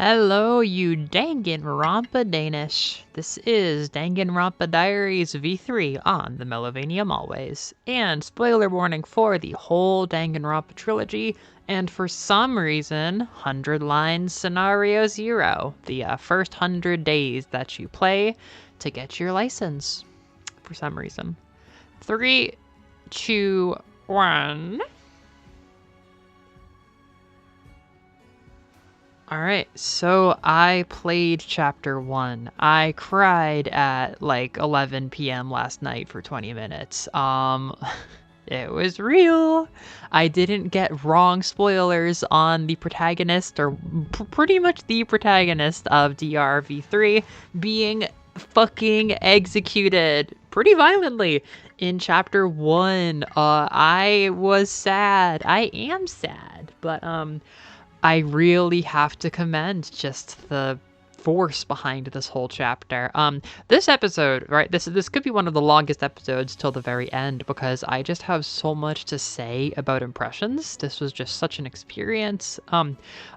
Hello, you Danganronpa Danish. This is Danganronpa Diaries V3 on the Melovanium Always. And spoiler warning for the whole Danganronpa trilogy, and for some reason, 100 Lines Scenario 0, the first 100 days that you play to get your license, for some reason. 3, 2, 1... Alright, so I played chapter 1. I cried at like 11 p.m. last night for 20 minutes. It was real. I didn't get wrong spoilers on the protagonist, or pretty much the protagonist of DRV3 being fucking executed pretty violently in chapter 1. I was sad. I am sad, but I really have to commend just the force behind this whole chapter. This episode, right, this could be one of the longest episodes till the very end, because I just have so much to say about impressions. This was just such an experience.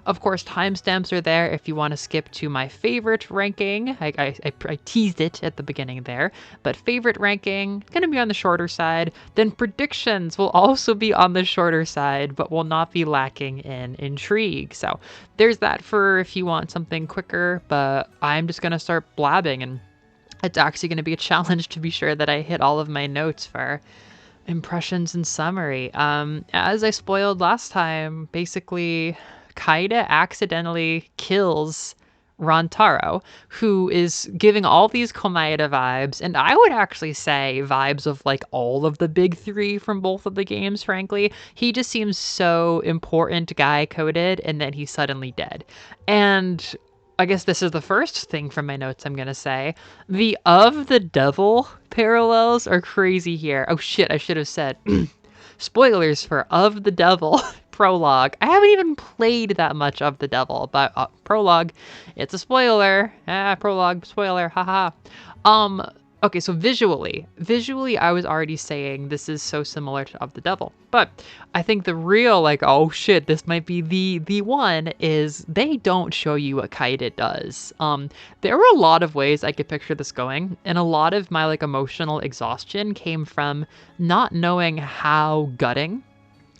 Of course, timestamps are there if you want to skip to my favorite ranking. I teased it at the beginning there, but favorite ranking gonna be on the shorter side. Then predictions will also be on the shorter side, but will not be lacking in intrigue. So there's that for if you want something quicker, but I'm just gonna start blabbing, and it's actually gonna be a challenge to be sure that I hit all of my notes for impressions and summary. As I spoiled last time, basically Kaida accidentally kills Rantaro, who is giving all these Komaeda vibes, and I would actually say vibes of like all of the big three from both of the games, frankly. He just seems so important guy coded, and then he's suddenly dead. And I guess this is the first thing from my notes I'm gonna say. The of the devil parallels are crazy here. Oh shit, I should have said spoilers for Of the Devil prologue. I haven't even played that much of the devil, but prologue, it's a spoiler. Prologue, spoiler, haha. Okay, so visually, I was already saying this is so similar to Of the Devil, but I think the real, like, oh shit, this might be the one, is they don't show you what Kaida does. There were a lot of ways I could picture this going, and a lot of my, like, emotional exhaustion came from not knowing how gutting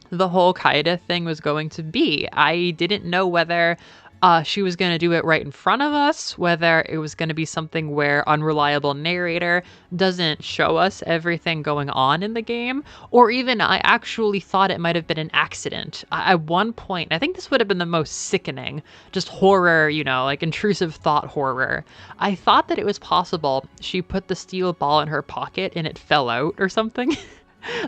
the whole Kaida thing was going to be. I didn't know whether she was going to do it right in front of us, whether it was going to be something where unreliable narrator doesn't show us everything going on in the game, or even I actually thought it might have been an accident. At one point, I think this would have been the most sickening, just horror, you know, like intrusive thought horror. I thought that it was possible she put the steel ball in her pocket and it fell out or something.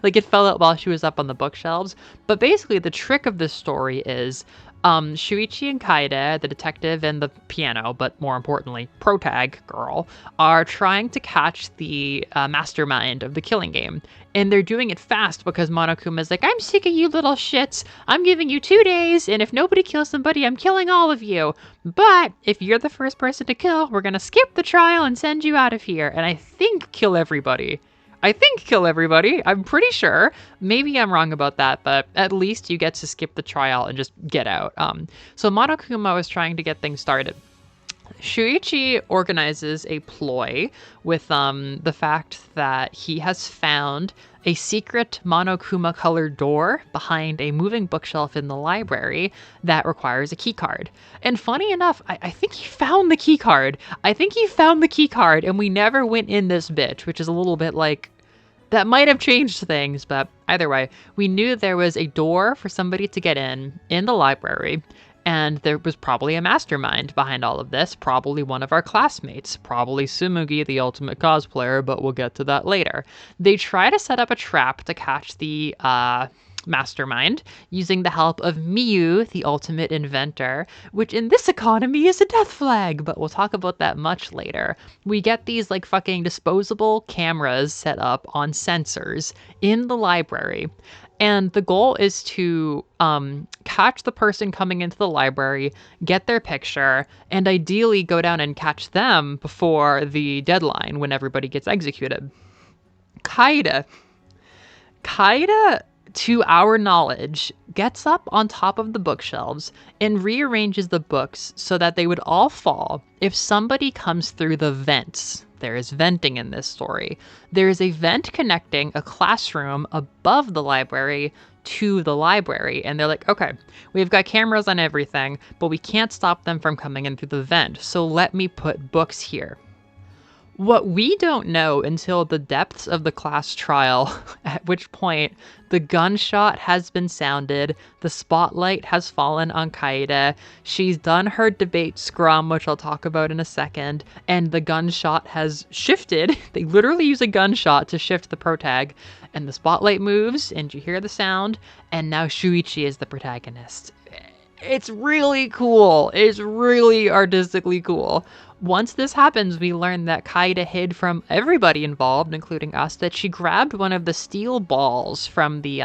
Like it fell out while she was up on the bookshelves. But basically the trick of this story is Shuichi and Kaide, the detective and the piano, but more importantly, protag girl, are trying to catch the mastermind of the killing game. And they're doing it fast because Monokuma's like, I'm sick of you little shits. I'm giving you 2 days, and if nobody kills somebody, I'm killing all of you. But if you're the first person to kill, we're going to skip the trial and send you out of here. And I think kill everybody. I'm pretty sure. Maybe I'm wrong about that, but at least you get to skip the trial and just get out. So Monokuma was trying to get things started. Shuichi organizes a ploy with the fact that he has found a secret Monokuma-colored door behind a moving bookshelf in the library that requires a keycard. And funny enough, I think he found the keycard. And we never went in this bitch, which is a little bit like, that might have changed things, but either way, we knew there was a door for somebody to get in the library, and there was probably a mastermind behind all of this, probably one of our classmates, probably Tsumugi, the ultimate cosplayer, but we'll get to that later. They try to set up a trap to catch the mastermind using the help of Miyu, the ultimate inventor, which in this economy is a death flag, but we'll talk about that much later. We get these like fucking disposable cameras set up on sensors in the library, and the goal is to catch the person coming into the library, get their picture, and ideally go down and catch them before the deadline when everybody gets executed. Kaida to our knowledge, gets up on top of the bookshelves and rearranges the books so that they would all fall if somebody comes through the vents. There is venting in this story. There is a vent connecting a classroom above the library to the library. And they're like, okay, we've got cameras on everything, but we can't stop them from coming in through the vent. So let me put books here. What we don't know until the depths of the class trial, at which point the gunshot has been sounded, the spotlight has fallen on Kaede, she's done her debate scrum, which I'll talk about in a second, and the gunshot has shifted. They literally use a gunshot to shift the protag, and the spotlight moves, and you hear the sound, and now Shuichi is the protagonist. It's really cool. It's really artistically cool. Once this happens, we learn that Kaede hid from everybody involved, including us, that she grabbed one of the steel balls from the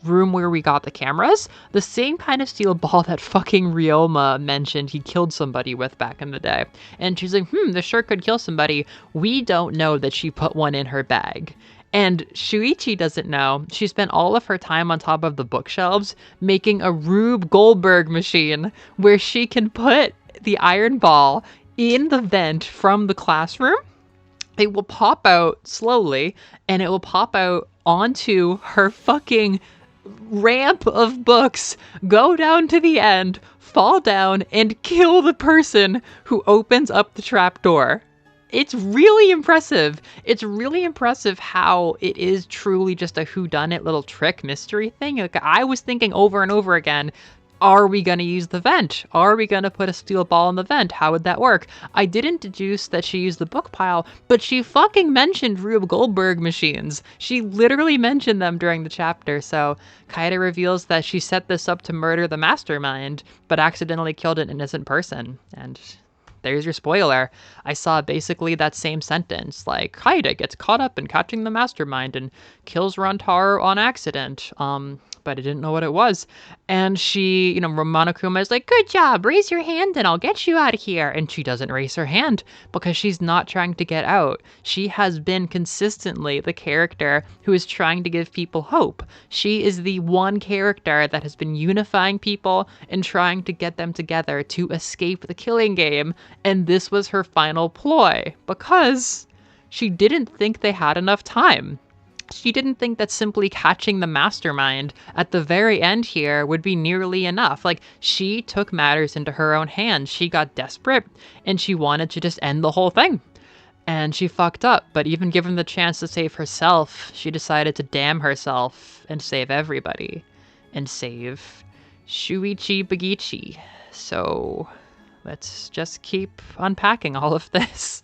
room where we got the cameras. The same kind of steel ball that fucking Ryoma mentioned he killed somebody with back in the day. And she's like, this sure could kill somebody. We don't know that she put one in her bag. And Shuichi doesn't know. She spent all of her time on top of the bookshelves making a Rube Goldberg machine where she can put the iron ball in the vent from the classroom. It will pop out slowly, and it will pop out onto her fucking ramp of books, go down to the end, fall down, and kill the person who opens up the trapdoor. It's really impressive. It's really impressive how it is truly just a whodunit little trick mystery thing. Like, I was thinking over and over again, are we going to use the vent? Are we going to put a steel ball in the vent? How would that work? I didn't deduce that she used the book pile, but she fucking mentioned Rube Goldberg machines. She literally mentioned them during the chapter. So Kaede reveals that she set this up to murder the mastermind, but accidentally killed an innocent person. And there's your spoiler. I saw basically that same sentence, like, Kaede gets caught up in catching the mastermind and kills Rantaro on accident. But I didn't know what it was. And she, Monokuma is like, good job, raise your hand and I'll get you out of here. And she doesn't raise her hand because she's not trying to get out. She has been consistently the character who is trying to give people hope. She is the one character that has been unifying people and trying to get them together to escape the killing game. And this was her final ploy because she didn't think they had enough time. She didn't think that simply catching the mastermind at the very end here would be nearly enough. Like, she took matters into her own hands. She got desperate and she wanted to just end the whole thing. And she fucked up, but even given the chance to save herself, she decided to damn herself and save everybody. And save Shuichi Bagichi. So let's just keep unpacking all of this.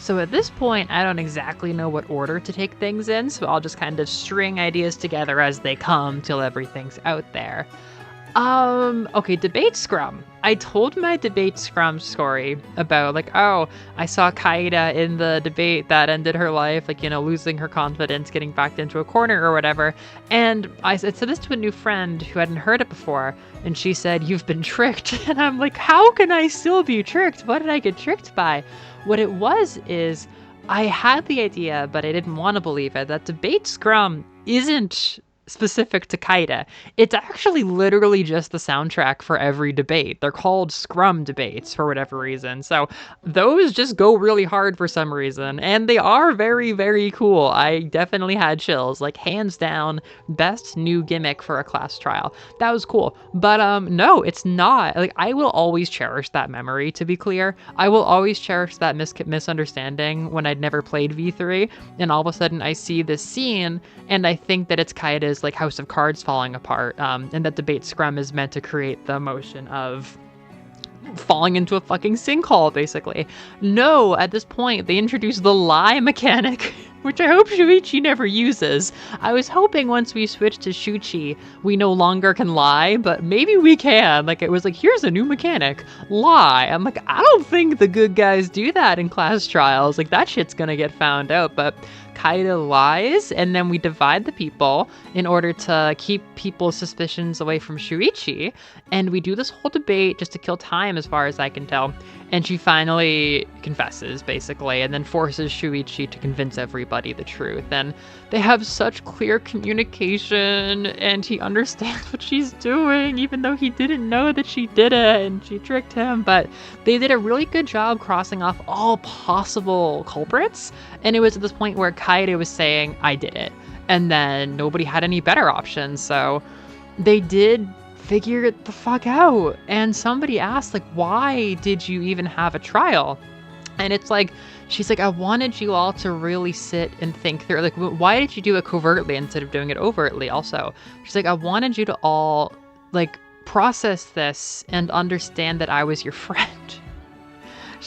So at this point, I don't exactly know what order to take things in, so I'll just kind of string ideas together as they come till everything's out there. Okay, debate scrum. I told my debate scrum story about, like, oh, I saw Kaede in the debate that ended her life, like, losing her confidence, getting backed into a corner or whatever. And I said this to a new friend who hadn't heard it before, and she said, you've been tricked. And I'm like, how can I still be tricked? What did I get tricked by? What it was is I had the idea, but I didn't want to believe it, that debate scrum isn't specific to Kaede. It's actually literally just the soundtrack for every debate. They're called scrum debates for whatever reason. So those just go really hard for some reason, and they are very, very cool. I definitely had chills, like hands down, best new gimmick for a class trial. That was cool. But no, it's not. Like, I will always cherish that memory, to be clear. I will always cherish that misunderstanding when I'd never played V3, and all of a sudden I see this scene, and I think that it's Kaede's like House of Cards falling apart, and that debate scrum is meant to create the emotion of falling into a fucking sinkhole, basically. No, at this point, they introduced the lie mechanic, which I hope Shuichi never uses. I was hoping once we switched to Shuichi, we no longer can lie, but maybe we can. Like, it was like, here's a new mechanic, lie. I'm like, I don't think the good guys do that in class trials. Like, that shit's gonna get found out, but Kaida lies, and then we divide the people in order to keep people's suspicions away from Shuichi. And we do this whole debate just to kill time, as far as I can tell. And she finally confesses, basically, and then forces Shuichi to convince everybody the truth. And they have such clear communication, and he understands what she's doing, even though he didn't know that she did it, and she tricked him. But they did a really good job crossing off all possible culprits. And it was at this point where Kaede was saying, I did it. And then nobody had any better options. So they did figure it the fuck out. And somebody asked, like, why did you even have a trial? And it's like, she's like, I wanted you all to really sit and think through, like, why did you do it covertly instead of doing it overtly also? She's like, I wanted you to all, like, process this and understand that I was your friend.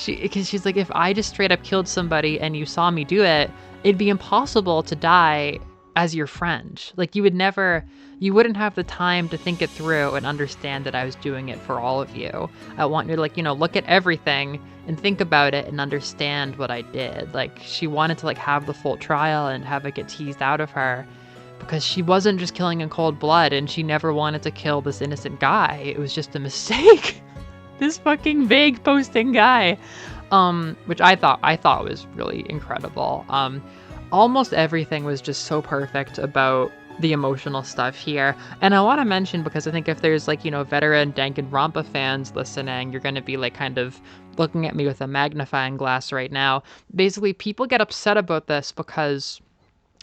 Because she's like, if I just straight up killed somebody and you saw me do it, it'd be impossible to die as your friend. Like, you wouldn't have the time to think it through and understand that I was doing it for all of you. I want you to, like, look at everything and think about it and understand what I did. Like, she wanted to, like, have the full trial and have it get teased out of her, because she wasn't just killing in cold blood, and she never wanted to kill this innocent guy. It was just a mistake. This fucking vague posting guy, which I thought was really incredible. Almost everything was just so perfect about the emotional stuff here. And I want to mention, because I think if there's, like, veteran Danganronpa fans listening, you're going to be, like, kind of looking at me with a magnifying glass right now. Basically, people get upset about this because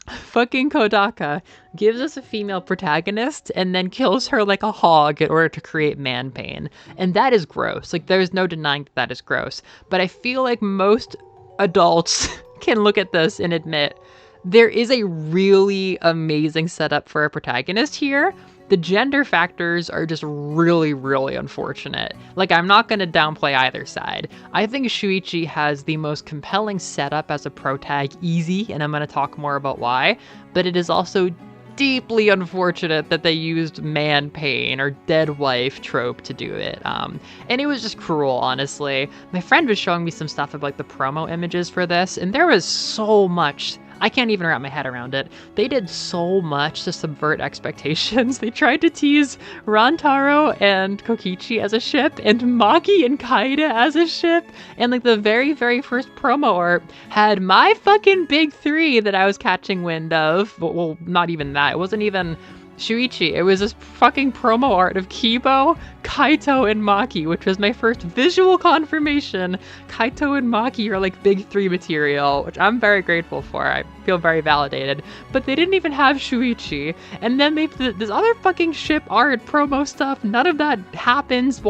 fucking Kodaka gives us a female protagonist and then kills her like a hog in order to create man pain. And that is gross. Like, there's no denying that is gross. But I feel like most adults can look at this and admit there is a really amazing setup for a protagonist here. The gender factors are just really, really unfortunate. Like, I'm not going to downplay either side. I think Shuichi has the most compelling setup as a protag, easy, and I'm going to talk more about why. But it is also deeply unfortunate that they used man pain or dead wife trope to do it. And it was just cruel, honestly. My friend was showing me some stuff about, like, the promo images for this, and there was so much. I can't even wrap my head around it. They did so much to subvert expectations. They tried to tease Rantaro and Kokichi as a ship, and Maki and Kaede as a ship. And, like, the very, very first promo art had my fucking big three that I was catching wind of. Well, not even that. It wasn't even Shuichi. It was this fucking promo art of Kibo, Kaito, and Maki, which was my first visual confirmation. Kaito and Maki are, like, big three material, which I'm very grateful for. I feel very validated. But they didn't even have Shuichi. And then this other fucking ship art promo stuff, none of that happens.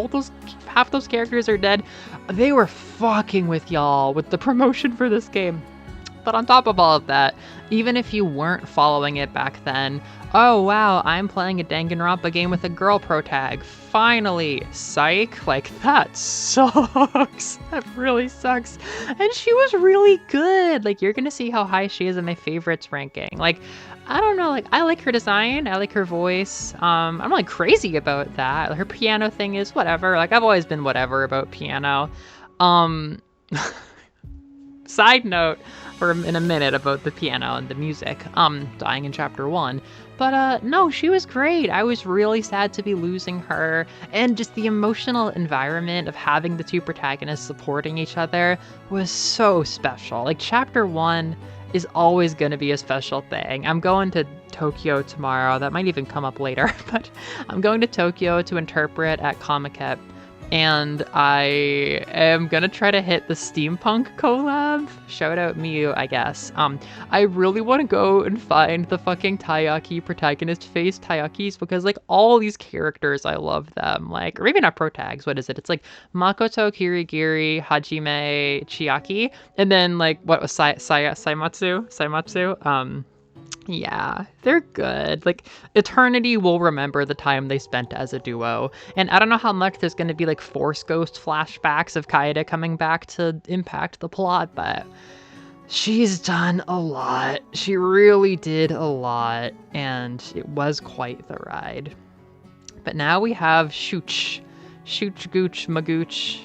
Half those characters are dead. They were fucking with y'all with the promotion for this game. But on top of all of that, even if you weren't following it back then, oh wow, I'm playing a Danganronpa game with a girl protag. Finally, psych. Like, that sucks. That really sucks. And she was really good. Like, you're gonna see how high she is in my favorites ranking. Like, I don't know, like, I like her design, I like her voice. I'm not, like, crazy about that. Her piano thing is whatever. Like, I've always been whatever about piano. Side note for in a minute about the piano and the music, dying in chapter 1. But no, she was great. I was really sad to be losing her, and just the emotional environment of having the two protagonists supporting each other was so special. Like, chapter 1 is always going to be a special thing. I'm going to Tokyo tomorrow. That might even come up later, but I'm going to Tokyo to interpret at Comiket. And I am gonna try to hit the steampunk collab. Shout out Miyu, I guess. I really want to go and find the fucking Taiyaki protagonist face Taiyakis, because, like, all these characters, I love them. Like, or maybe not protags, what is it? It's like Makoto, Kirigiri, Hajime, Chiaki, and then, like, what was Saimatsu? Yeah, they're good. Like, eternity will remember the time they spent as a duo. And I don't know how much there's going to be, like, Force Ghost flashbacks of Kaede coming back to impact the plot, but she's done a lot. She really did a lot, and it was quite the ride. But now we have Shooch Gooch Magooch.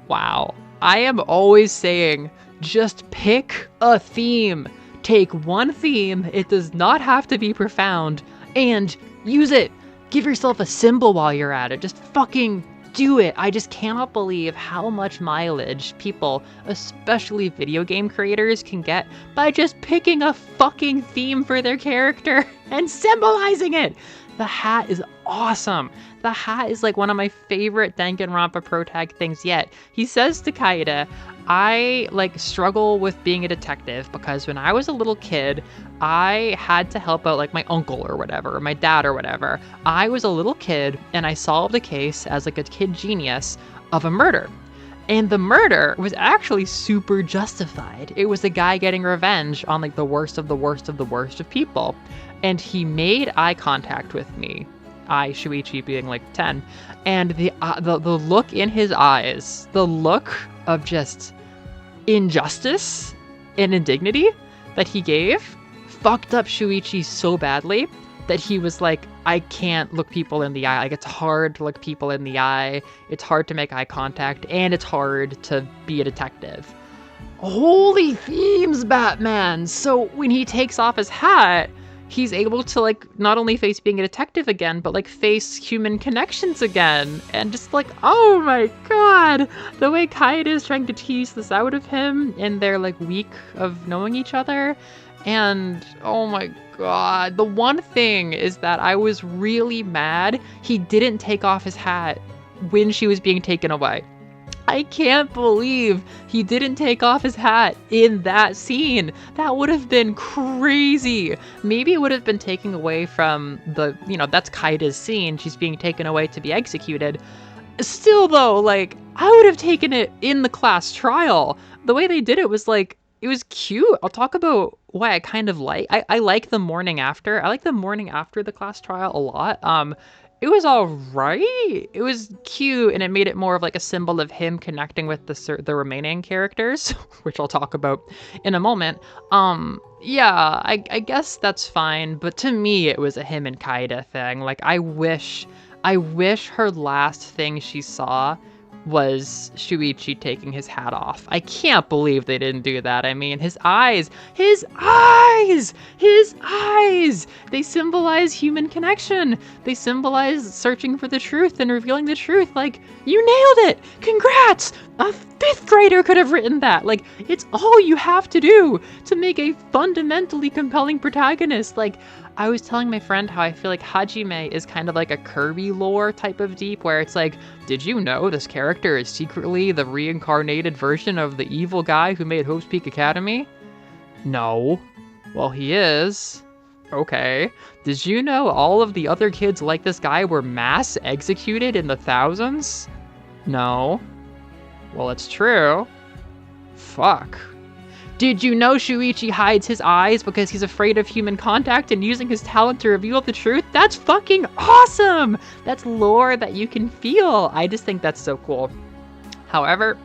Wow. I am always saying, just pick a theme. Take one theme, it does not have to be profound, and use it. Give yourself a symbol while you're at it. Just fucking do it. I just cannot believe how much mileage people, especially video game creators, can get by just picking a fucking theme for their character and symbolizing it. The hat is awesome. The hat is like one of my favorite Danganronpa protag things yet. He says to Kaede, I like struggle with being a detective because when I was a little kid, I had to help out like my uncle or whatever, or my dad or whatever. I was a little kid and I solved a case as like a kid genius of a murder. And the murder was actually super justified. It was a guy getting revenge on like the worst of the worst of the worst of people. And he made eye contact with me. I, Shuichi, being like 10. And the look in his eyes, the look of just injustice and indignity that he gave fucked up Shuichi so badly that he was like, I can't look people in the eye. Like, it's hard to look people in the eye. It's hard to make eye contact, and it's hard to be a detective. Holy themes, Batman! So when he takes off his hat, he's able to, like, not only face being a detective again, but, like, face human connections again. And just, like, oh my god! The way Kaede is trying to tease this out of him in their, like, week of knowing each other. And, oh my god. The one thing is that I was really mad he didn't take off his hat when she was being taken away. I can't believe he didn't take off his hat in that scene. That would have been crazy. Maybe it would have been taken away from the, you know, that's Kaede's scene. She's being taken away to be executed. Still though, like, I would have taken it in the class trial. The way they did it was like, it was cute. I'll talk about why I kind of like, I like the morning after. I like the morning after the class trial a lot. It was all right. It was cute, and it made it more of like a symbol of him connecting with the remaining characters, which I'll talk about in a moment. Yeah, I guess that's fine, but to me, it was a him and Kaede thing. Like, I wish her last thing she saw was Shuichi taking his hat off. I can't believe they didn't do that. I mean, his eyes, they symbolize human connection. They symbolize searching for the truth and revealing the truth. Like, you nailed it. Congrats. A 5th grader could have written that. Like, it's all you have to do to make a fundamentally compelling protagonist. Like, I was telling my friend how I feel like Hajime is kind of like a Kirby lore type of deep, where it's like, did you know this character is secretly the reincarnated version of the evil guy who made Hope's Peak Academy? No. Well, he is. Okay. Did you know all of the other kids like this guy were mass executed in the thousands? No. Well, it's true. Fuck. Did you know Shuichi hides his eyes because he's afraid of human contact and using his talent to reveal the truth? That's fucking awesome! That's lore that you can feel. I just think that's so cool. However,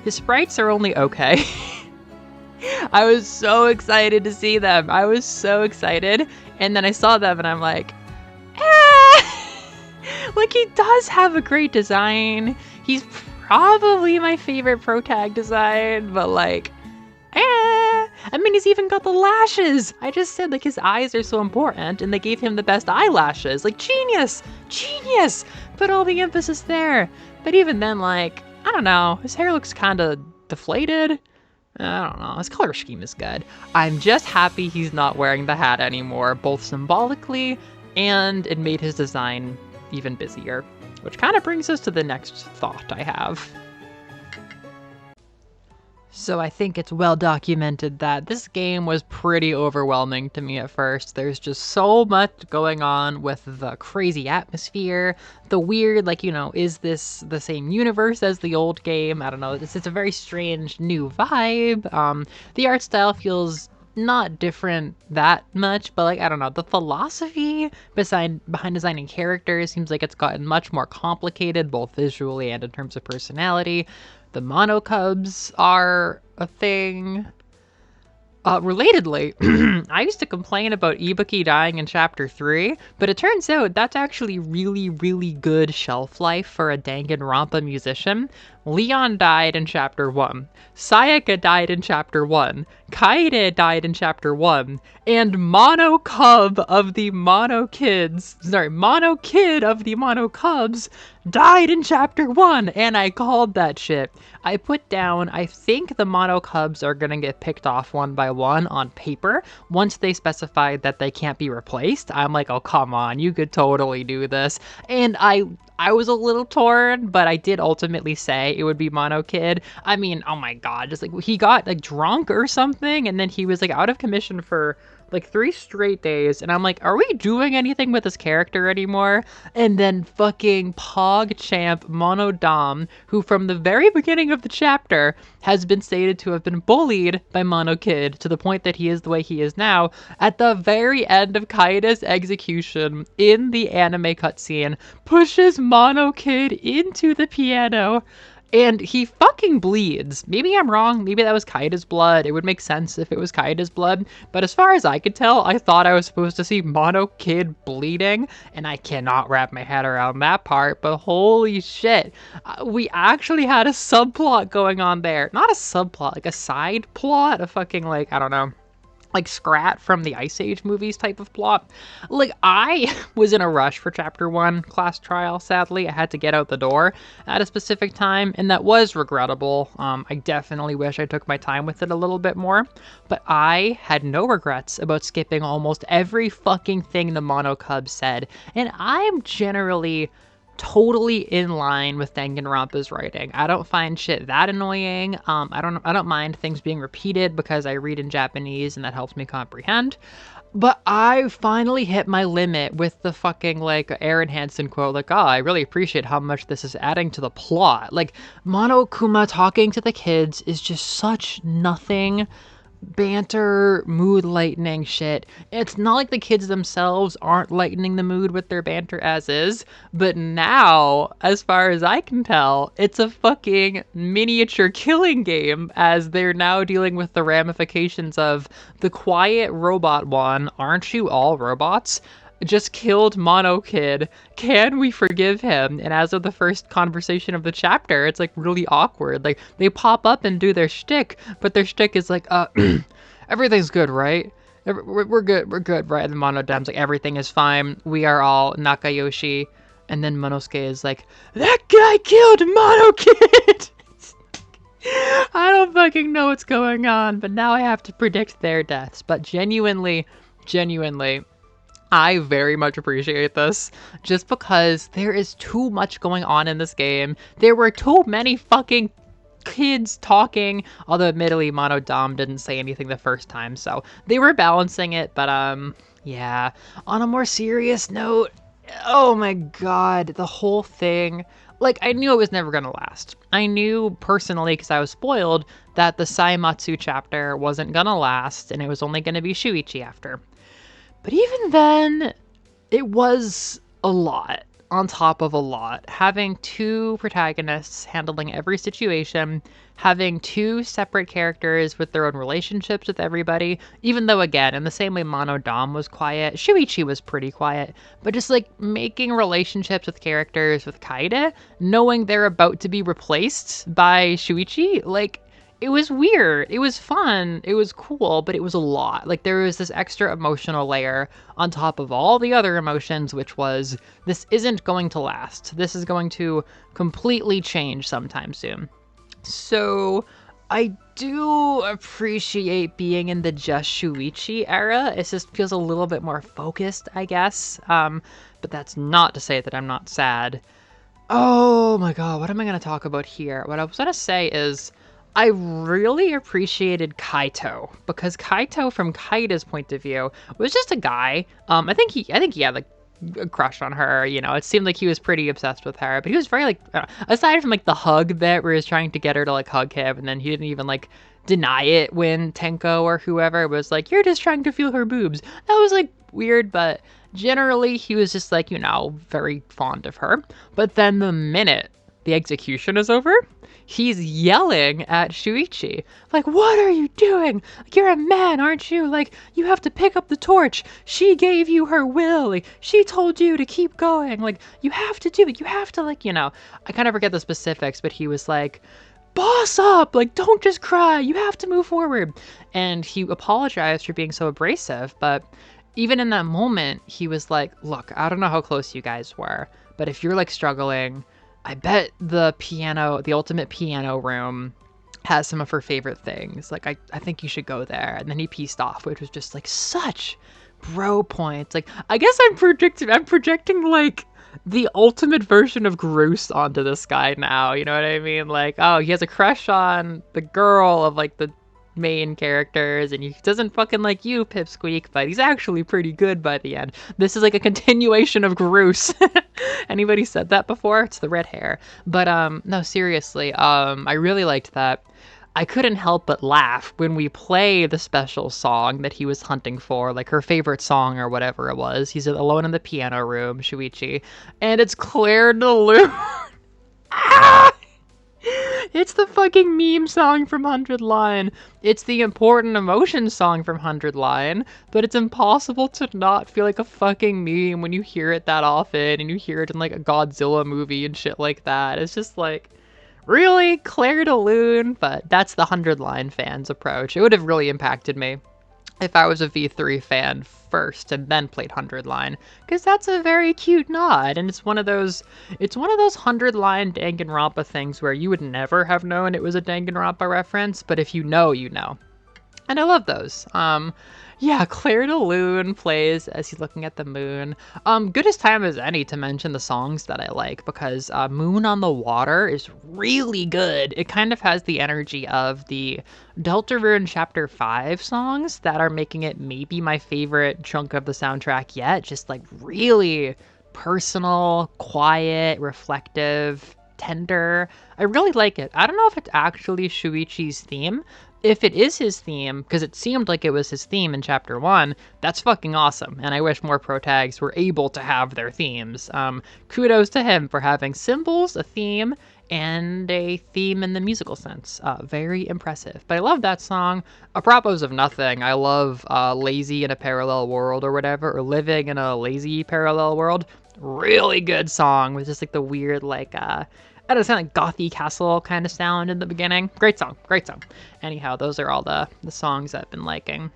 his sprites are only okay. I was so excited to see them. I was so excited. And then I saw them and I'm like, like, he does have a great design. He's probably my favorite protag design, but like, I mean, he's even got the lashes. I just said, like, his eyes are so important, and they gave him the best eyelashes. Like, genius! Genius! Put all the emphasis there. But even then, like, I don't know. His hair looks kind of deflated. I don't know. His color scheme is good. I'm just happy he's not wearing the hat anymore, both symbolically, and it made his design even busier. Which kind of brings us to the next thought I have. So I think it's well documented that this game was pretty overwhelming to me at first. There's just so much going on with the crazy atmosphere, the weird, like, you know, is this the same universe as the old game? I don't know. It's a very strange new vibe. The art style feels not different that much, but like, I don't know, the philosophy behind designing characters seems like it's gotten much more complicated, both visually and in terms of personality. The monocubs are a thing. Relatedly, I used to complain about Ibuki dying in Chapter 3, but it turns out that's actually really, really good shelf life for a Danganronpa musician. Leon died in Chapter 1, Sayaka died in Chapter 1, Kaede died in Chapter 1, and Mono Cub of the Mono Kids, Mono Kid of the Mono Cubs died in Chapter 1, and I called that shit. I put down, I think the Mono Cubs are gonna get picked off one by one on paper once they specified that they can't be replaced. I'm like, oh, come on, you could totally do this. And I was a little torn, but I did ultimately say it would be Mono Kid. I mean, oh my god, just like he got like drunk or something, and then he was like out of commission for like 3 straight days, and I'm like, are we doing anything with this character anymore? And then fucking PogChamp Monodom, who from the very beginning of the chapter has been stated to have been bullied by Mono Kid to the point that he is the way he is now, at the very end of Kaeda's execution in the anime cutscene, pushes Mono Kid into the piano. And he fucking bleeds. Maybe I'm wrong. Maybe that was Kaeda's blood. It would make sense if it was Kaeda's blood. But as far as I could tell, I thought I was supposed to see Mono Kid bleeding. And I cannot wrap my head around that part. But holy shit. We actually had a subplot going on there. Not a subplot, like a side plot. A fucking, like, I don't know, like Scrat from the Ice Age movies type of plot. Like, I was in a rush for Chapter 1 class trial, sadly. I had to get out the door at a specific time, and that was regrettable. I definitely wish I took my time with it a little bit more, but I had no regrets about skipping almost every fucking thing the Mono Cub said, and I'm generally totally in line with Danganronpa's writing. I don't find shit that annoying. I don't mind things being repeated because I read in Japanese and that helps me comprehend. But I finally hit my limit with the fucking, like, Aaron Hansen quote, like, oh, I really appreciate how much this is adding to the plot. Like, Monokuma talking to the kids is just such nothing banter, mood lightening shit. It's not like the kids themselves aren't lightening the mood with their banter as is, but now, as far as I can tell, it's a fucking miniature killing game as they're now dealing with the ramifications of the quiet robot one, aren't you all robots? Just killed Mono Kid. Can we forgive him? And as of the first conversation of the chapter, it's like really awkward. Like they pop up and do their shtick, but their shtick is like, everything's good, right? We're good, right? And Monodom's like, everything is fine. We are all Nakayoshi. And then Monosuke is like, that guy killed Mono Kid! I don't fucking know what's going on, but now I have to predict their deaths. But genuinely, I very much appreciate this, just because there is too much going on in this game. There were too many fucking kids talking, although admittedly Monodom didn't say anything the first time, so they were balancing it, but yeah. On a more serious note, oh my god, the whole thing, like, I knew it was never gonna last. I knew personally, because I was spoiled, that the Saimatsu chapter wasn't gonna last, and it was only gonna be Shuichi after. But even then, it was a lot on top of a lot. Having 2 protagonists handling every situation, having 2 separate characters with their own relationships with everybody, even though, again, in the same way Monodom was quiet, Shuichi was pretty quiet, but just, like, making relationships with characters with Kaede, knowing they're about to be replaced by Shuichi, like, it was weird. It was fun. It was cool, but it was a lot. Like, there was this extra emotional layer on top of all the other emotions, which was, this isn't going to last. This is going to completely change sometime soon. So, I do appreciate being in the just Shuichi era. It just feels a little bit more focused, I guess. But that's not to say that I'm not sad. Oh my god, what am I going to talk about here? What I was going to say is, I really appreciated Kaito, because Kaito, from Kaeda's point of view, was just a guy. I think he had like a crush on her. You know, it seemed like he was pretty obsessed with her. But he was very like, aside from like the hug bit where he was trying to get her to like hug him, and then he didn't even like deny it when Tenko or whoever was like, "You're just trying to feel her boobs." That was like weird, but generally he was just like, you know, very fond of her. But then the minute the execution is over, he's yelling at Shuichi. Like, what are you doing? Like, you're a man, aren't you? Like, you have to pick up the torch. She gave you her will. Like, she told you to keep going. Like, you have to do it. You have to, like, I kind of forget the specifics, but he was like, boss up! Like, don't just cry. You have to move forward. And he apologized for being so abrasive, but even in that moment, he was like, look, I don't know how close you guys were, but if you're like struggling, I bet the ultimate piano room has some of her favorite things. Like, I think you should go there. And then he pieced off, which was just like such bro points. Like, I guess I'm projecting like the ultimate version of Groose onto this guy now. You know what I mean? Like, oh, he has a crush on the girl of like the main characters, and he doesn't fucking like you, Pipsqueak, but he's actually pretty good by the end. This is like a continuation of Groose. Anybody said that before? It's the red hair. But no, seriously, I really liked that. I couldn't help but laugh when we play the special song that he was hunting for, like her favorite song or whatever it was. He's alone in the piano room, Shuichi, and it's Claire de Lune. Ah! It's the fucking meme song from 100 Line. It's the important emotion song from 100 Line, but it's impossible to not feel like a fucking meme when you hear it that often and you hear it in like a Godzilla movie and shit like that. It's just like, really? Claire de Lune? But that's the 100 Line fans' approach. It would have really impacted me if I was a V3 fan first and then played 100 Line, because that's a very cute nod, and it's one of those 100 Line Danganronpa things where you would never have known it was a Danganronpa reference, but if you know, you know. And I love those. Yeah, Claire de Lune plays as he's looking at the moon. Good as time as any to mention the songs that I like, because Moon on the Water is really good. It kind of has the energy of the Deltarune Chapter 5 songs that are making it maybe my favorite chunk of the soundtrack yet. Just like really personal, quiet, reflective, tender. I really like it. I don't know if it's actually Shuichi's theme. If it is his theme, because it seemed like it was his theme in Chapter 1, that's fucking awesome, and I wish more protags were able to have their themes. Kudos to him for having symbols, a theme, and a theme in the musical sense. Very impressive. But I love that song. Apropos of nothing, I love Lazy in a Parallel World or whatever, or Living in a Lazy Parallel World. Really good song with just like the weird like I don't know, like gothy castle kind of sound in the beginning. Great song, great song. Anyhow, those are all the songs I've been liking.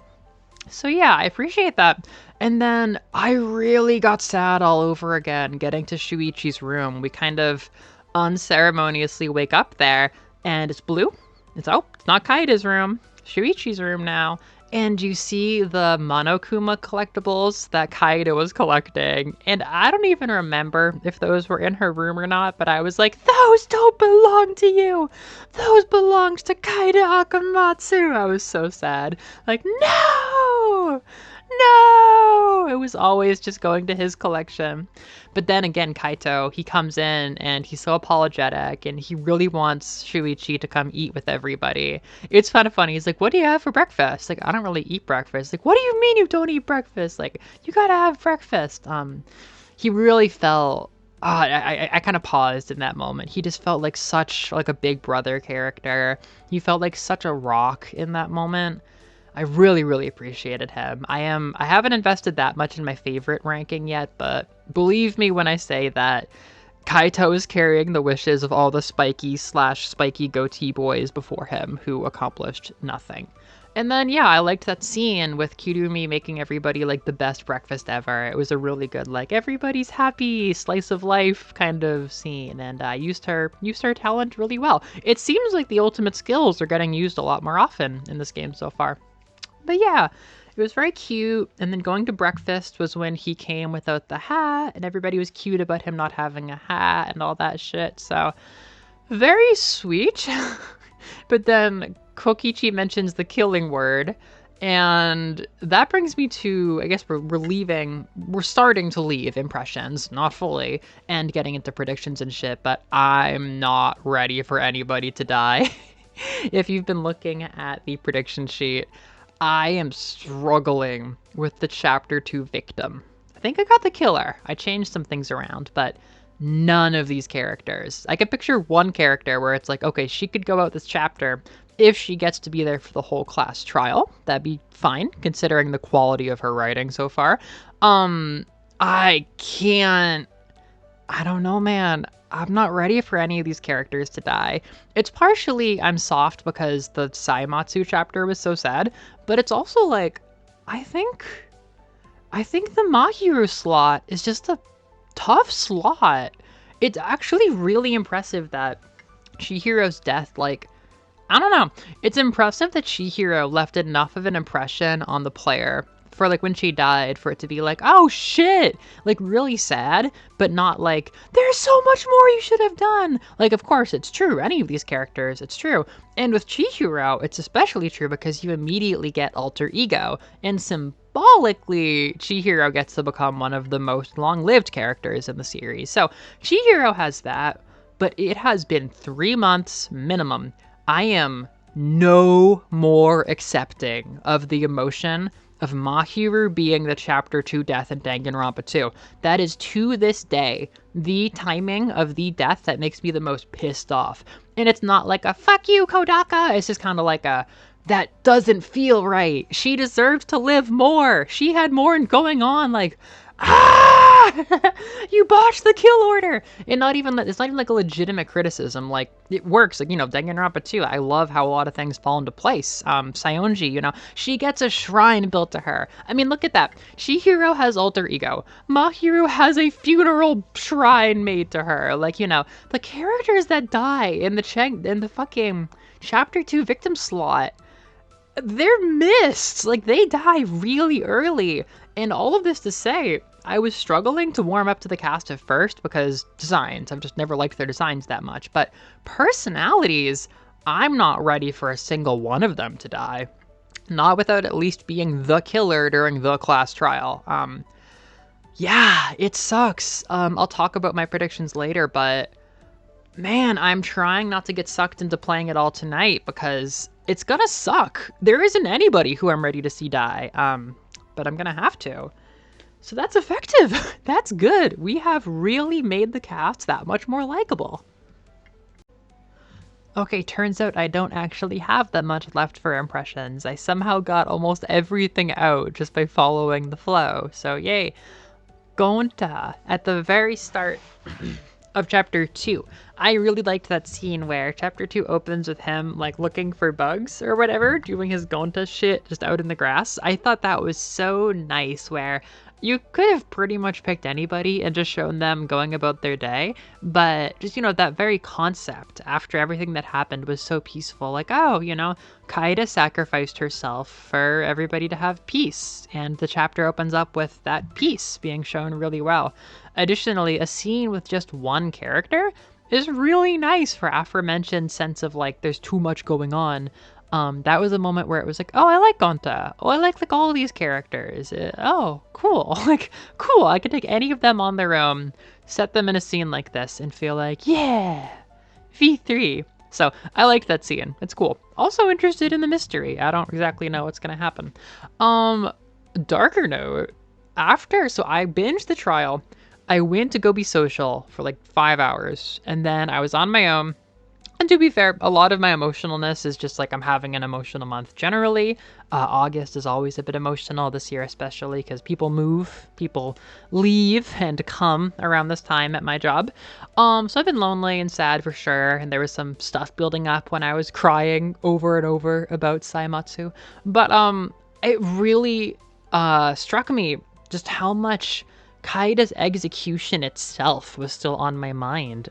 So yeah, I appreciate that. And then I really got sad all over again getting to Shuichi's room. We kind of unceremoniously wake up there, and it's blue. It's not Kaida's room. Shuichi's room now. And you see the Monokuma collectibles that Kaida was collecting. And I don't even remember if those were in her room or not, but I was like, those don't belong to you! Those belongs to Kaida Akamatsu! I was so sad. Like, no! No! It was always just going to his collection. But then again, Kaito, he comes in and he's so apologetic and he really wants Shuichi to come eat with everybody. It's kind of funny. He's like, what do you have for breakfast? Like, I don't really eat breakfast. Like, what do you mean you don't eat breakfast? Like, you gotta have breakfast. He really felt... I kind of paused in that moment. He just felt like such like a big brother character. He felt like such a rock in that moment. I really, really appreciated him. I haven't invested that much in my favorite ranking yet, but believe me when I say that Kaito is carrying the wishes of all the spiky goatee boys before him who accomplished nothing. And then, yeah, I liked that scene with Kirumi making everybody like the best breakfast ever. It was a really good, like, everybody's happy, slice of life kind of scene. And I used her talent really well. It seems like the ultimate skills are getting used a lot more often in this game so far. But yeah, it was very cute. And then going to breakfast was when he came without the hat, and everybody was cute about him not having a hat and all that shit. So very sweet. But then Kokichi mentions the killing word, and that brings me to, I guess we're starting to leave impressions, not fully, and getting into predictions and shit, but I'm not ready for anybody to die. If you've been looking at the prediction sheet, I am struggling with the Chapter 2 victim. I think I got the killer. I changed some things around, but None of these characters. I could picture one character where it's like, okay, she could go out this chapter if she gets to be there for the whole class trial. That'd be fine, considering the quality of her writing so far. I can't. I don't know, man. I'm not ready for any of these characters to die. It's partially I'm soft because the Saimatsu chapter was so sad, but it's also like I think the Mahiru slot is just a tough slot. It's actually really impressive that Chihiro's death, like, I don't know. It's impressive that Chihiro left enough of an impression on the player for, like, when she died, for it to be like, oh shit, like, really sad, but not like, there's so much more you should have done. Like, of course, it's true. Any of these characters, it's true. And with Chihiro, it's especially true because you immediately get alter ego, and symbolically, Chihiro gets to become one of the most long-lived characters in the series. So Chihiro has that, but it has been 3 months minimum. I am no more accepting of the emotion of Mahiru being the Chapter 2 death in Danganronpa 2. That is, to this day, the timing of the death that makes me the most pissed off. And it's not like a, fuck you, Kodaka! It's just kind of like a, that doesn't feel right. She deserves to live more. She had more going on, like, ah! You botched the kill order! And not even that, it's not even like a legitimate criticism. Like, it works. Like, you know, Danganronpa 2, I love how a lot of things fall into place. Sayonji, you know, she gets a shrine built to her. I mean, look at that. Chihiro has alter ego. Mahiru has a funeral shrine made to her. Like, you know, the characters that die in the fucking Chapter 2 victim slot, they're missed. Like, they die really early. And all of this to say, I was struggling to warm up to the cast at first because designs, I've just never liked their designs that much. But personalities, I'm not ready for a single one of them to die. Not without at least being the killer during the class trial. Yeah, it sucks. I'll talk about my predictions later, but man, I'm trying not to get sucked into playing it all tonight because it's gonna suck. There isn't anybody who I'm ready to see die, but I'm gonna have to. So that's effective. That's good. We have really made the cast that much more likable. Okay, turns out I don't actually have that much left for impressions. I somehow got almost everything out just by following the flow. So yay. Gonta, at the very start of Chapter 2. I really liked that scene where Chapter 2 opens with him, like, looking for bugs or whatever, doing his Gonta shit just out in the grass. I thought that was so nice, where you could have pretty much picked anybody and just shown them going about their day, but just, you know, that very concept after everything that happened was so peaceful. Like, oh, you know, Kaida sacrificed herself for everybody to have peace, and the chapter opens up with that peace being shown really well. Additionally, a scene with just one character is really nice for aforementioned sense of, like, there's too much going on. That was a moment where it was like, oh, I like Gonta. Oh, I like all of these characters. Oh, cool. Like, cool. I could take any of them on their own, set them in a scene like this, and feel like, yeah, V3. So I liked that scene. It's cool. Also interested in the mystery. I don't exactly know what's gonna happen. Darker note. So I binged the trial. I went to go be social for like 5 hours, and then I was on my own. And to be fair, a lot of my emotionalness is just like I'm having an emotional month generally. August is always a bit emotional, this year especially, because people move, people leave and come around this time at my job. So I've been lonely and sad for sure, and there was some stuff building up when I was crying over and over about Saimatsu. But it really struck me just how much Kaida's execution itself was still on my mind.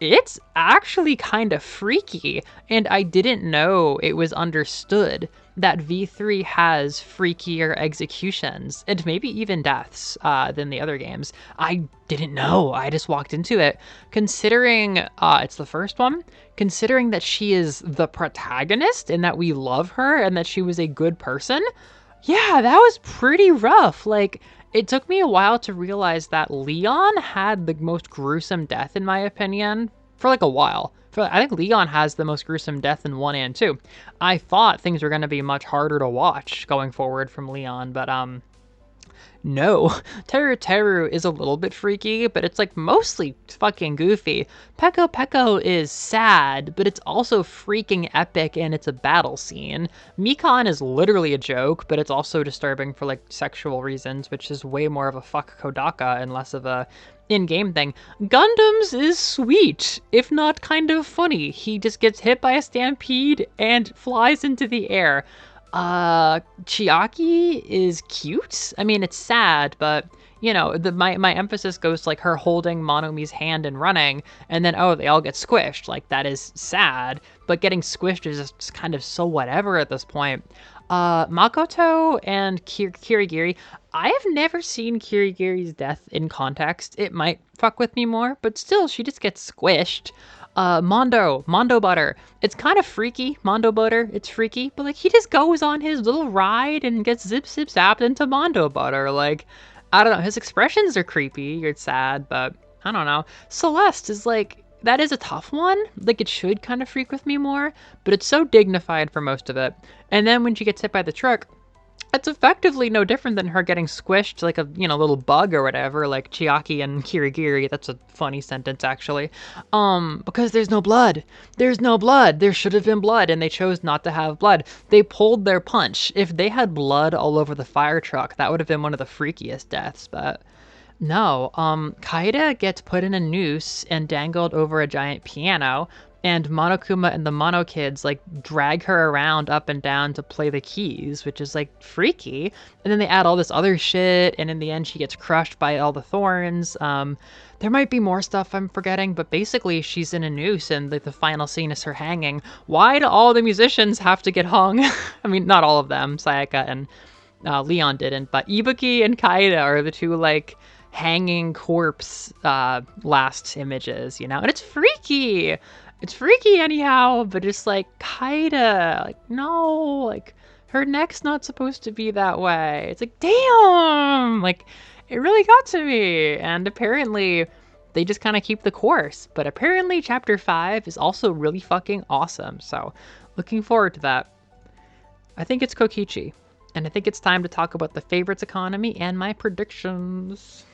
It's actually kind of freaky, and I didn't know it was understood that V3 has freakier executions, and maybe even deaths, than the other games. I didn't know. I just walked into it. Considering it's the first one, considering that she is the protagonist and that we love her and that she was a good person, yeah, that was pretty rough. Like, it took me a while to realize that Leon had the most gruesome death, in my opinion, for like a while. I think Leon has the most gruesome death in 1 and 2. I thought things were going to be much harder to watch going forward from Leon, but No. Teru Teru is a little bit freaky, but it's like mostly fucking goofy. Peko Peko is sad, but it's also freaking epic and it's a battle scene. Mikan is literally a joke, but it's also disturbing for like sexual reasons, which is way more of a fuck Kodaka and less of a in-game thing. Gundams is sweet, if not kind of funny. He just gets hit by a stampede and flies into the air. Chiaki is cute. I mean, it's sad, but you know, my emphasis goes to like her holding Monomi's hand and running, and then oh, they all get squished. Like that is sad, but getting squished is just kind of so whatever at this point. Makoto and Kirigiri. I have never seen Kirigiri's death in context. It might fuck with me more, but still, she just gets squished. Mondo Butter. It's kind of freaky, Mondo Butter. It's freaky, but like he just goes on his little ride and gets zip zapped into Mondo Butter. Like, I don't know. His expressions are creepy. It's sad, but I don't know. Celeste is like, that is a tough one. Like, it should kind of freak with me more, but it's so dignified for most of it. And then when she gets hit by the truck, it's effectively no different than her getting squished like a, you know, little bug or whatever, like Chiaki and Kirigiri. That's a funny sentence, actually. Because there's no blood. There's no blood. There should have been blood, and they chose not to have blood. They pulled their punch. If they had blood all over the fire truck, that would have been one of the freakiest deaths, but no. Kaida gets put in a noose and dangled over a giant piano, and Monokuma and the Mono Kids like drag her around up and down to play the keys, which is like freaky. And then they add all this other shit, and in the end she gets crushed by all the thorns. There might be more stuff I'm forgetting, but basically she's in a noose and the final scene is her hanging. Why do all the musicians have to get hung? I mean, not all of them. Sayaka and Leon didn't, but Ibuki and Kaida are the two like hanging corpse last images, you know? And it's freaky. It's freaky anyhow, but it's like, Kaida, like, no, like, her neck's not supposed to be that way. It's like, damn, like, it really got to me. And apparently, they just kind of keep the course. But apparently, Chapter 5 is also really fucking awesome. So, looking forward to that. I think it's Kokichi. And I think it's time to talk about the favorites economy and my predictions.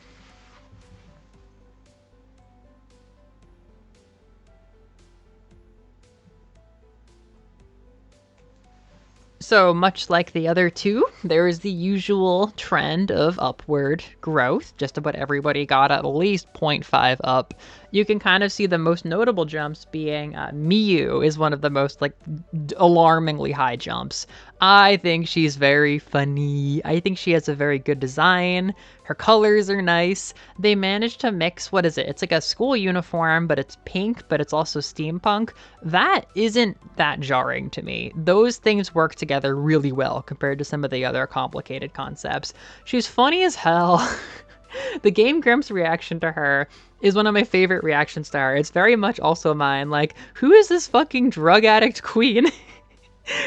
So much like the other two, there is the usual trend of upward growth. Just about everybody got at least 0.5 up. You can kind of see the most notable jumps being Miyu is one of the most like alarmingly high jumps. I think she's very funny. I think she has a very good design. Her colors are nice. They managed to mix, what is it? It's like a school uniform, but it's pink, but it's also steampunk. That isn't that jarring to me. Those things work together really well compared to some of the other complicated concepts. She's funny as hell. The Game Grumps reaction to her is one of my favorite reactions to her. It's very much also mine. Like, who is this fucking drug addict queen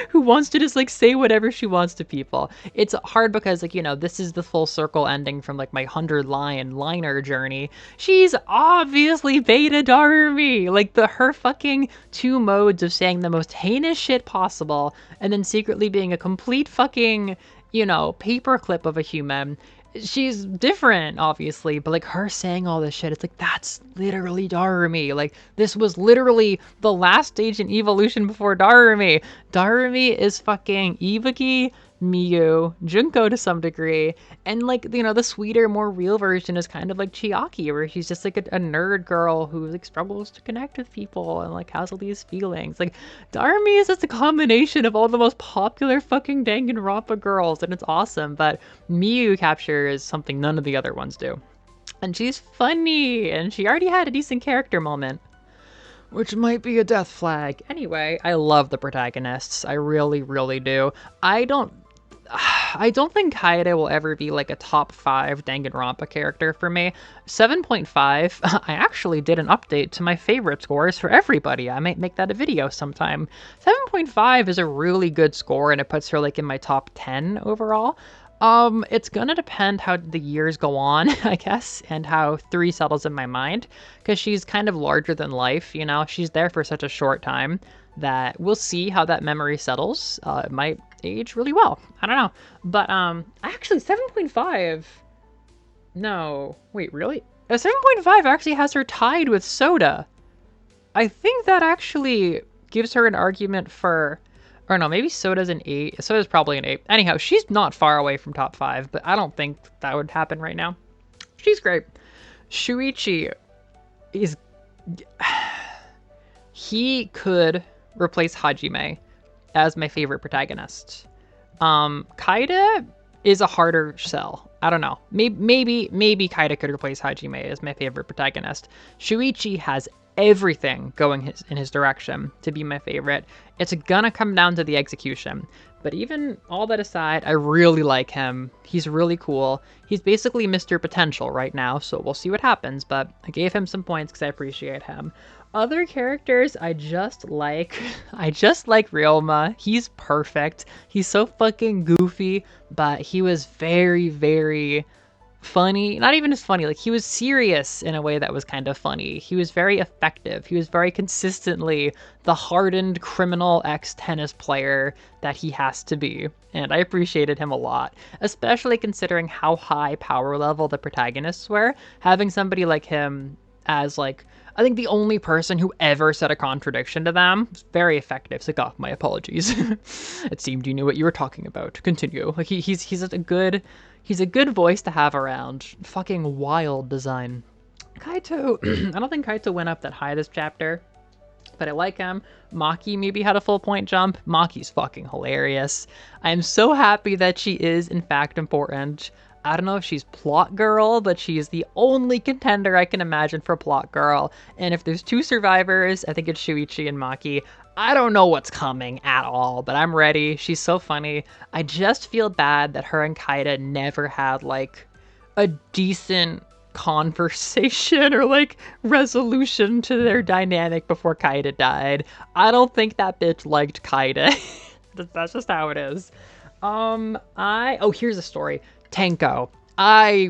who wants to just like say whatever she wants to people? It's hard because like, you know, this is the full circle ending from like my 100-liner journey. She's obviously beta Darumi. Like her fucking two modes of saying the most heinous shit possible and then secretly being a complete fucking, you know, paperclip of a human. She's different, obviously, but like her saying all this shit, it's like, that's literally Darumi. Like, this was literally the last stage in evolution before Darumi. Darumi is fucking Ibuki, Miyu, Junko to some degree, and like, you know, the sweeter, more real version is kind of like Chiaki, where she's just like a nerd girl who like struggles to connect with people and like has all these feelings. Like, Darumi is just a combination of all the most popular fucking Danganronpa girls, and it's awesome, but Miyu captures something none of the other ones do. And she's funny, and she already had a decent character moment, which might be a death flag. Anyway, I love the protagonists. I really, really do. I don't think Kaede will ever be like a top 5 Danganronpa character for me. 7.5, I actually did an update to my favorite scores for everybody. I might make that a video sometime. 7.5 is a really good score, and it puts her like in my top 10 overall. It's gonna depend how the years go on, I guess, and how 3 settles in my mind, because she's kind of larger than life, you know? She's there for such a short time that we'll see how that memory settles. It might age really well. I don't know. But, actually, 7.5 No. Wait, really? A 7.5 actually has her tied with Soda. I think that actually gives her an argument for... Or no, maybe Soda's an 8. Soda's probably an 8. Anyhow, she's not far away from top 5, but I don't think that would happen right now. She's great. Shuichi is... He could replace Hajime as my favorite protagonist. Kaida is a harder sell. I don't know. Maybe Kaida could replace Hajime as my favorite protagonist. Shuichi has everything going in his direction to be my favorite. It's gonna come down to the execution. But even all that aside, I really like him. He's really cool. He's basically Mr. Potential right now, so we'll see what happens, but I gave him some points because I appreciate him. Other characters I just like Ryoma. He's perfect. He's so fucking goofy, but he was very, very funny. Not even just funny, like he was serious in a way that was kind of funny. He was very effective. He was very consistently the hardened criminal ex-tennis player that he has to be. And I appreciated him a lot, especially considering how high power level the protagonists were. Having somebody like him as like, I think the only person who ever said a contradiction to them was very effective. It's like, oh, my apologies. It seemed you knew what you were talking about. Continue. Like he's a good voice to have around. Fucking wild design. Kaito, I don't think Kaito went up that high this chapter, but I like him. Maki maybe had a full point jump. Maki's fucking hilarious. I am so happy that she is in fact important. I don't know if she's plot girl, but she's the only contender I can imagine for plot girl. And if there's 2 survivors, I think it's Shuichi and Maki. I don't know what's coming at all, but I'm ready. She's so funny. I just feel bad that her and Kaida never had like a decent conversation or like resolution to their dynamic before Kaida died. I don't think that bitch liked Kaida. That's just how it is. Here's a story. Tenko. I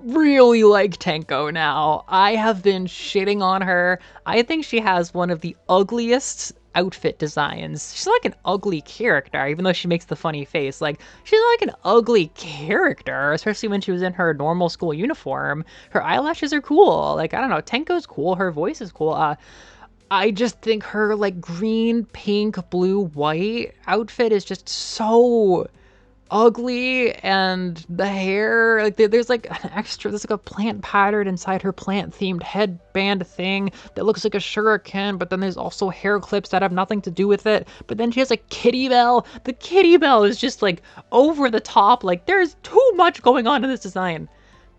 really like Tenko now. I have been shitting on her. I think she has one of the ugliest outfit designs. She's like an ugly character, even though she makes the funny face. Like, she's like an ugly character, especially when she was in her normal school uniform. Her eyelashes are cool. Like, I don't know, Tenko's cool. Her voice is cool. I just think her, like, green, pink, blue, white outfit is just so ugly, and the hair, like there's like there's like a plant pattern inside her plant themed headband thing that looks like a shuriken, but then there's also hair clips that have nothing to do with it, but then she has a kitty bell. The kitty bell is just like over the top. Like there's too much going on in this design,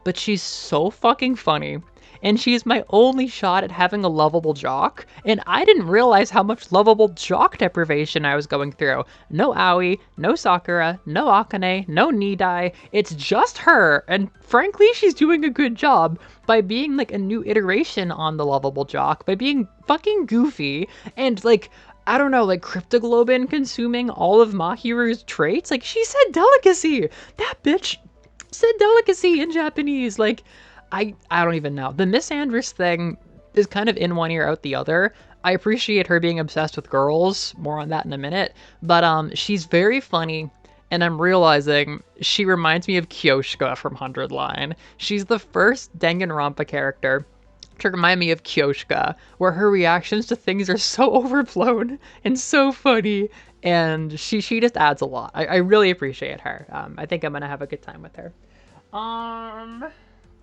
but she's so fucking funny. And she's my only shot at having a lovable jock, and I didn't realize how much lovable jock deprivation I was going through. No Aoi, no Sakura, no Akane, no Nidai. It's just her, and frankly, she's doing a good job by being like a new iteration on the lovable jock, by being fucking goofy, and like, I don't know, like cryptoglobin consuming all of Mahiru's traits. Like, she said delicacy! That bitch said delicacy in Japanese, like... I don't even know. The Miss Andress thing is kind of in one ear, out the other. I appreciate her being obsessed with girls. More on that in a minute. But she's very funny, and I'm realizing she reminds me of Kyoshka from 100 Line. She's the first Danganronpa character to remind me of Kyoshka, where her reactions to things are so overblown and so funny, and she just adds a lot. I really appreciate her. I think I'm gonna have a good time with her.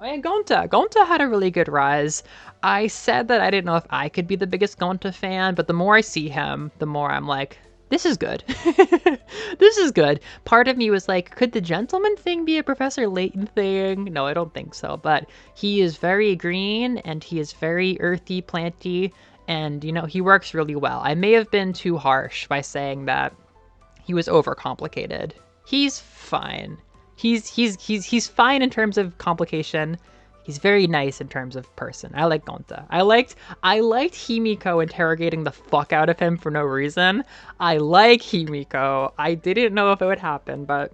And Gonta had a really good rise. I said that I didn't know if I could be the biggest Gonta fan, but the more I see him, the more I'm like, this is good. This is good. Part of me was like, could the gentleman thing be a Professor Layton thing? No, I don't think so, but he is very green, and he is very earthy, planty, and, you know, he works really well. I may have been too harsh by saying that he was overcomplicated. He's fine. He's fine in terms of complication. He's very nice in terms of person. I like Gonta. I liked Himiko interrogating the fuck out of him for no reason. I like Himiko. I didn't know if it would happen, but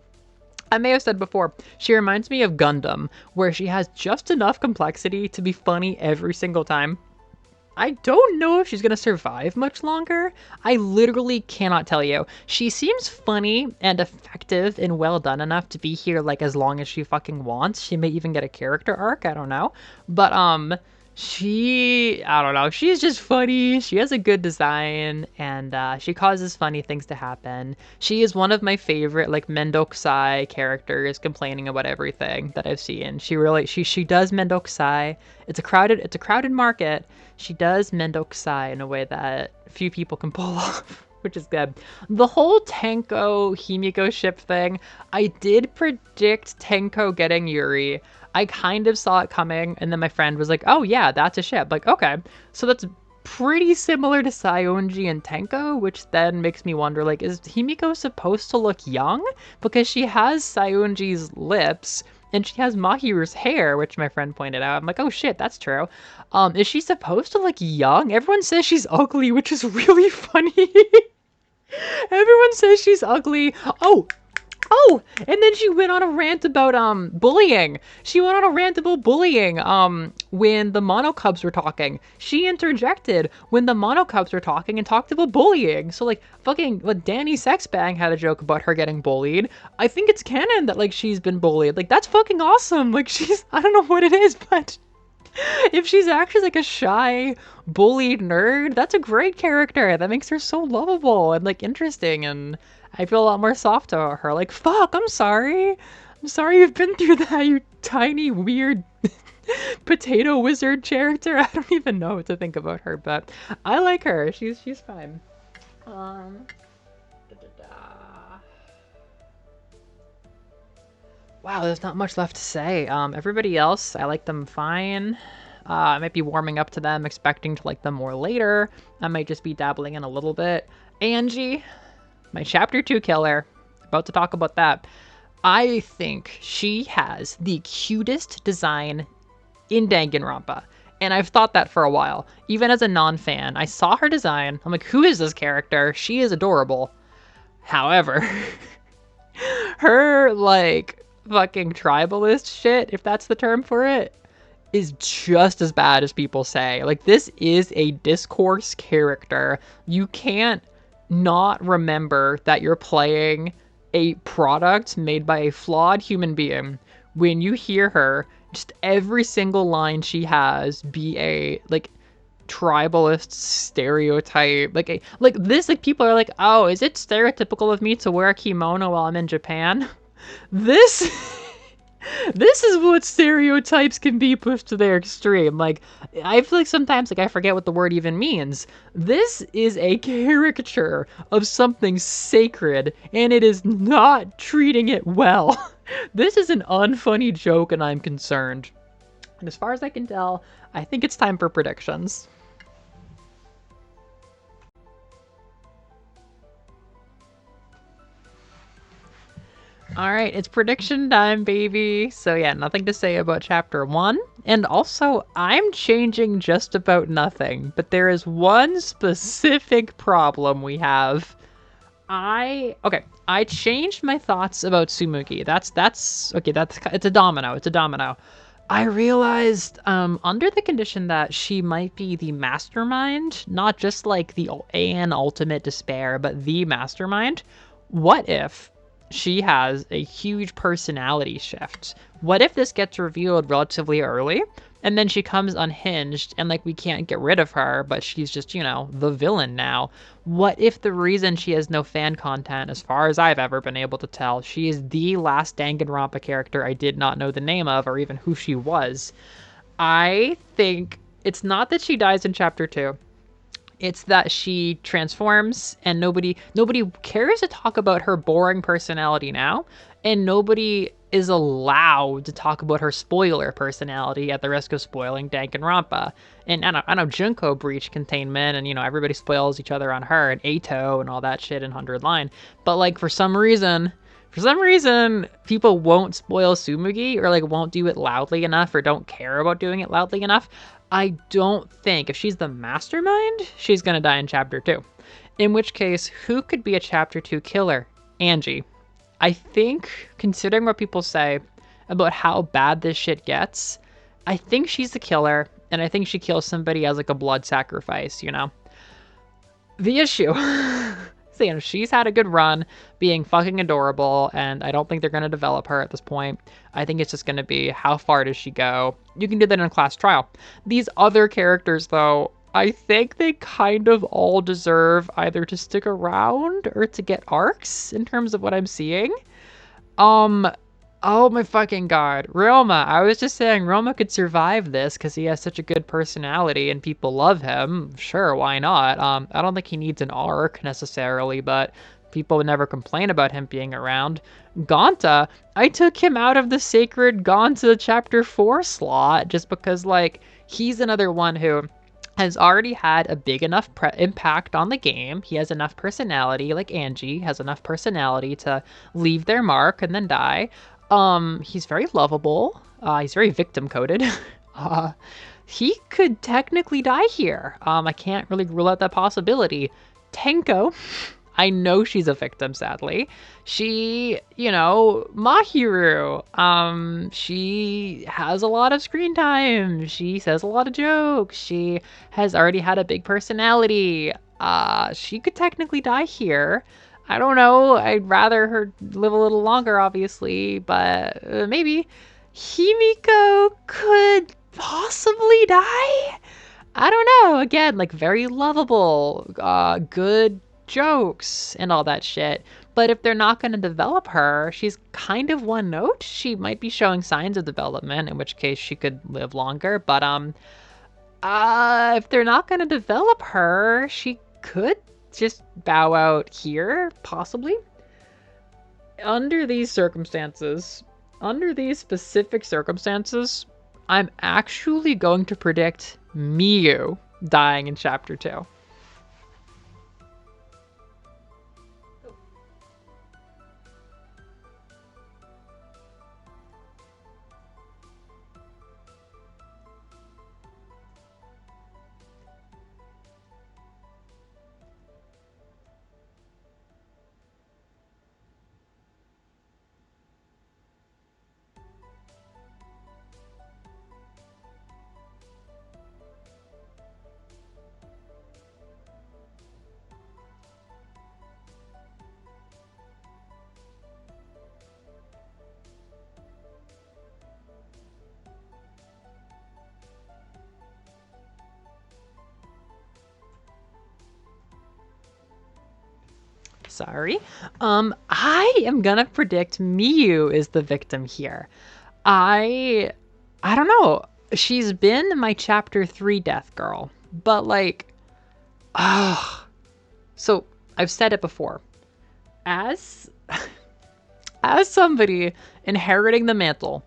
I may have said before, she reminds me of Gundam, where she has just enough complexity to be funny every single time. I don't know if she's gonna survive much longer. I literally cannot tell you. She seems funny and effective and well done enough to be here like as long as she fucking wants. She may even get a character arc, I don't know. But I don't know. She's just funny. She has a good design, and she causes funny things to happen. She is one of my favorite, like, Mendokusai characters, complaining about everything that I've seen. She does Mendokusai. It's a crowded market. She does Mendokusai in a way that few people can pull off, which is good. The whole Tenko Himiko ship thing, I did predict Tenko getting Yuri. I kind of saw it coming, and then my friend was like, oh yeah, that's a ship. Like, okay. So that's pretty similar to Saionji and Tenko, which then makes me wonder, like, is Himiko supposed to look young? Because she has Saionji's lips, and she has Mahiru's hair, which my friend pointed out. I'm like, oh shit, that's true. Is she supposed to look young? Everyone says she's ugly, which is really funny. Everyone says she's ugly. Oh, and then she went on a rant about bullying. She went on a rant about bullying when the Mono Cubs were talking. She interjected when the Mono Cubs were talking and talked about bullying. So like fucking like Danny Sexbang had a joke about her getting bullied. I think it's canon that like she's been bullied. Like that's fucking awesome. Like I don't know what it is, but if she's actually like a shy, bullied nerd, that's a great character. That makes her so lovable and like interesting, and I feel a lot more soft to her. Like, fuck, I'm sorry. I'm sorry you've been through that, you tiny, weird potato wizard character. I don't even know what to think about her, but I like her. She's fine. Wow, there's not much left to say. Everybody else, I like them fine. I might be warming up to them, expecting to like them more later. I might just be dabbling in a little bit. Angie, my chapter 2 killer, about to talk about that. I think she has the cutest design in Danganronpa. And I've thought that for a while. Even as a non-fan, I saw her design. I'm like, who is this character? She is adorable. However, her, like, fucking tribalist shit, if that's the term for it, is just as bad as people say. Like, this is a discourse character. You can't not remember that you're playing a product made by a flawed human being when you hear her, just every single line she has be a, like, tribalist stereotype. Like this, like, people are like, oh, is it stereotypical of me to wear a kimono while I'm in Japan? This this is what stereotypes can be pushed to their extreme. Like, I feel like sometimes, like, I forget what the word even means. This is a caricature of something sacred, and it is not treating it well. This is an unfunny joke, and I'm concerned. And as far as I can tell, I think it's time for predictions. All right, it's prediction time, baby. So yeah, nothing to say about chapter 1. And also, I'm changing just about nothing, but there is one specific problem we have. I changed my thoughts about Tsumugi. It's a domino. I realized, under the condition that she might be the mastermind, not just like the An ultimate despair, but the mastermind, what if she has a huge personality shift? What if this gets revealed relatively early, and then she comes unhinged, and like we can't get rid of her, but she's just, the villain now? What if the reason she has no fan content, as far as I've ever been able to tell, she is the last Danganronpa character I did not know the name of or even who she was? I think it's not that she dies in chapter 2. It's that she transforms, and nobody cares to talk about her boring personality now, and nobody is allowed to talk about her spoiler personality at the risk of spoiling Danganronpa. And I know Junko breached containment, and everybody spoils each other on her, and Ato and all that shit in 100 Line. But like for some reason, people won't spoil Tsumugi, or like won't do it loudly enough, or don't care about doing it loudly enough. I don't think, if she's the mastermind, she's gonna die in chapter 2. In which case, who could be a chapter 2 killer? Angie. I think, considering what people say about how bad this shit gets, I think she's the killer, and I think she kills somebody as like a blood sacrifice, you know? The issue. So, you know, she's had a good run being fucking adorable, and I don't think they're going to develop her at this point. I think it's just going to be how far does she go? You can do that in a class trial. These other characters, though, I think they kind of all deserve either to stick around or to get arcs in terms of what I'm seeing. Um, oh my fucking god. Roma. I was just saying Roma could survive this because he has such a good personality and people love him. Sure, why not? I don't think he needs an arc necessarily, but people would never complain about him being around. Gonta, I took him out of the sacred Gonta chapter 4 slot just because, like, he's another one who has already had a big enough impact on the game. He has enough personality, like Angie has enough personality to leave their mark and then die. He's very lovable. He's very victim coded. uh, he could technically die here. I can't really rule out that possibility. Tenko, I know she's a victim, sadly. She, you know, Mahiru, she has a lot of screen time. She says a lot of jokes. She has already had a big personality. She could technically die here. I don't know. I'd rather her live a little longer, obviously, but maybe. Himiko could possibly die? I don't know. Again, like very lovable, good jokes and all that shit. But if they're not going to develop her, she's kind of one note. She might be showing signs of development, in which case she could live longer. But if they're not going to develop her, she could just bow out here, possibly. Under these circumstances, under these specific circumstances, I'm actually going to predict Miyu dying in chapter 2. Sorry. I am gonna predict Miyu is the victim here. I don't know. She's been my chapter 3 death girl, but like, ah. So I've said it before. As as somebody inheriting the mantle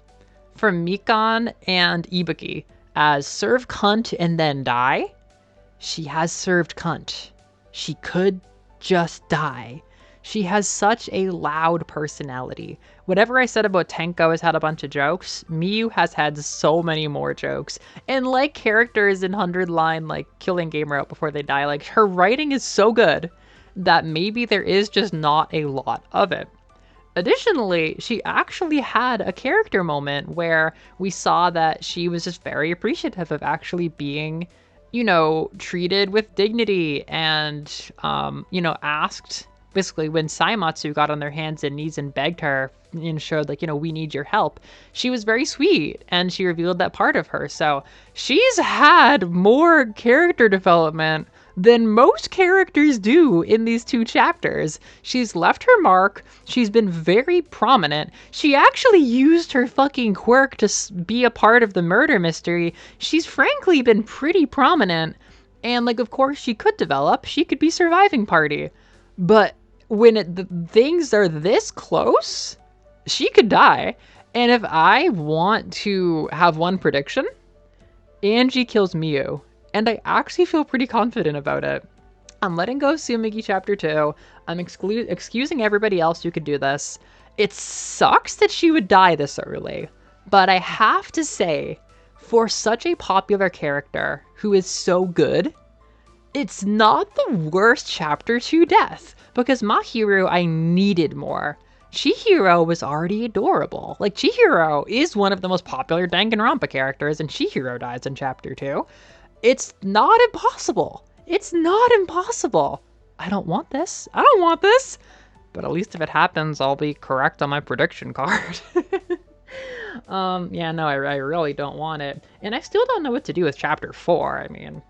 from Mikan and Ibuki as serve cunt and then die, she has served cunt. She could just die. She has such a loud personality. Whatever I said about Tenko has had a bunch of jokes, Miyu has had so many more jokes. And like characters in 100 Line, like killing Gamer out before they die, like her writing is so good that maybe there is just not a lot of it. Additionally, she actually had a character moment where we saw that she was just very appreciative of actually being, you know, treated with dignity and, you know, asked, basically when Saimatsu got on their hands and knees and begged her and showed like, you know, we need your help, she was very sweet and she revealed that part of her. So she's had more character development than most characters do in these 2 chapters. She's left her mark. She's been very prominent. She actually used her fucking quirk to be a part of the murder mystery. She's frankly been pretty prominent. And like, of course she could develop. She could be surviving party. But when the things are this close, she could die. And if I want to have one prediction, Angie kills Miyu. And I actually feel pretty confident about it. I'm letting go of Sumigi chapter 2. I'm excusing everybody else who could do this. It sucks that she would die this early. But I have to say, for such a popular character who is so good, it's not the worst chapter 2 death. Because Mahiru, I needed more. Chihiro was already adorable. Like, Chihiro is one of the most popular Danganronpa characters, and Chihiro dies in Chapter 2. It's not impossible. It's not impossible. I don't want this. I don't want this. But at least if it happens, I'll be correct on my prediction card. Yeah, no, I really don't want it. And I still don't know what to do with Chapter 4. I mean,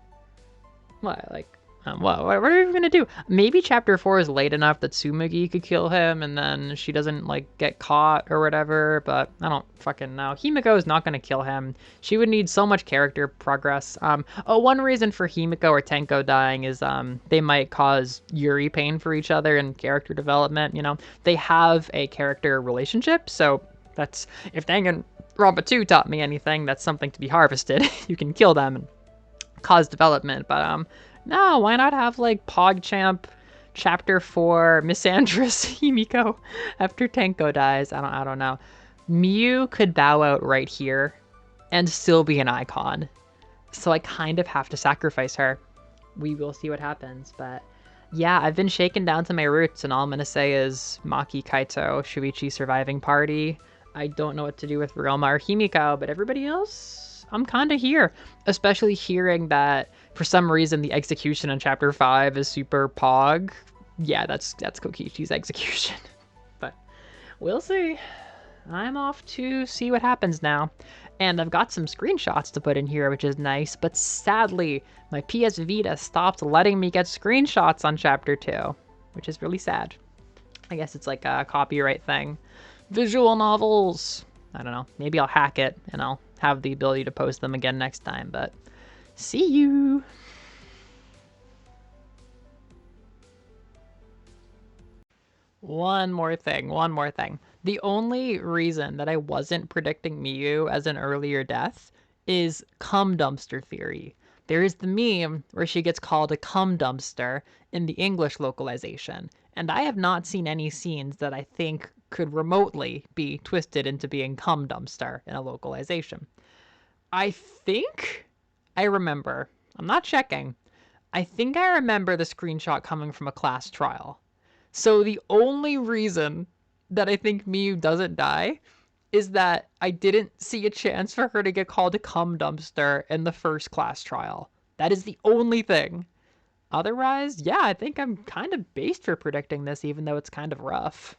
what, like, what are we gonna do? Maybe Chapter 4 is late enough that Tsumugi could kill him, and then she doesn't, like, get caught or whatever, but I don't fucking know. Himiko is not gonna kill him. She would need so much character progress. One reason for Himiko or Tenko dying is, they might cause Yuri pain for each other in character development, you know? They have a character relationship, so that's, if Danganronpa 2 taught me anything, that's something to be harvested. You can kill them and cause development, but, no, why not have, like, PogChamp Chapter 4 Misandrous Himiko after Tenko dies? I don't know. Miyu could bow out right here and still be an icon. So I kind of have to sacrifice her. We will see what happens, but yeah, I've been shaken down to my roots, and all I'm gonna say is Maki, Kaito, Shuichi surviving party. I don't know what to do with Ryoma or Himiko, but everybody else, I'm kind of here. Especially hearing that for some reason the execution in Chapter 5 is super pog. Yeah, that's Kokichi's execution. But we'll see. I'm off to see what happens now. And I've got some screenshots to put in here, which is nice, but sadly, my PS Vita stopped letting me get screenshots on Chapter 2, which is really sad. I guess it's like a copyright thing. Visual novels! I don't know. Maybe I'll hack it, and I'll have the ability to post them again next time, but see you! One more thing. The only reason that I wasn't predicting Miyu as an earlier death is cum dumpster theory. There is the meme where she gets called a cum dumpster in the English localization, and I have not seen any scenes that I think could remotely be twisted into being cum dumpster in a localization. I think I remember. I'm not checking. I think I remember the screenshot coming from a class trial. So the only reason that I think Miyu doesn't die is that I didn't see a chance for her to get called a cum dumpster in the first class trial. That is the only thing. Otherwise, yeah, I think I'm kind of based for predicting this, even though it's kind of rough.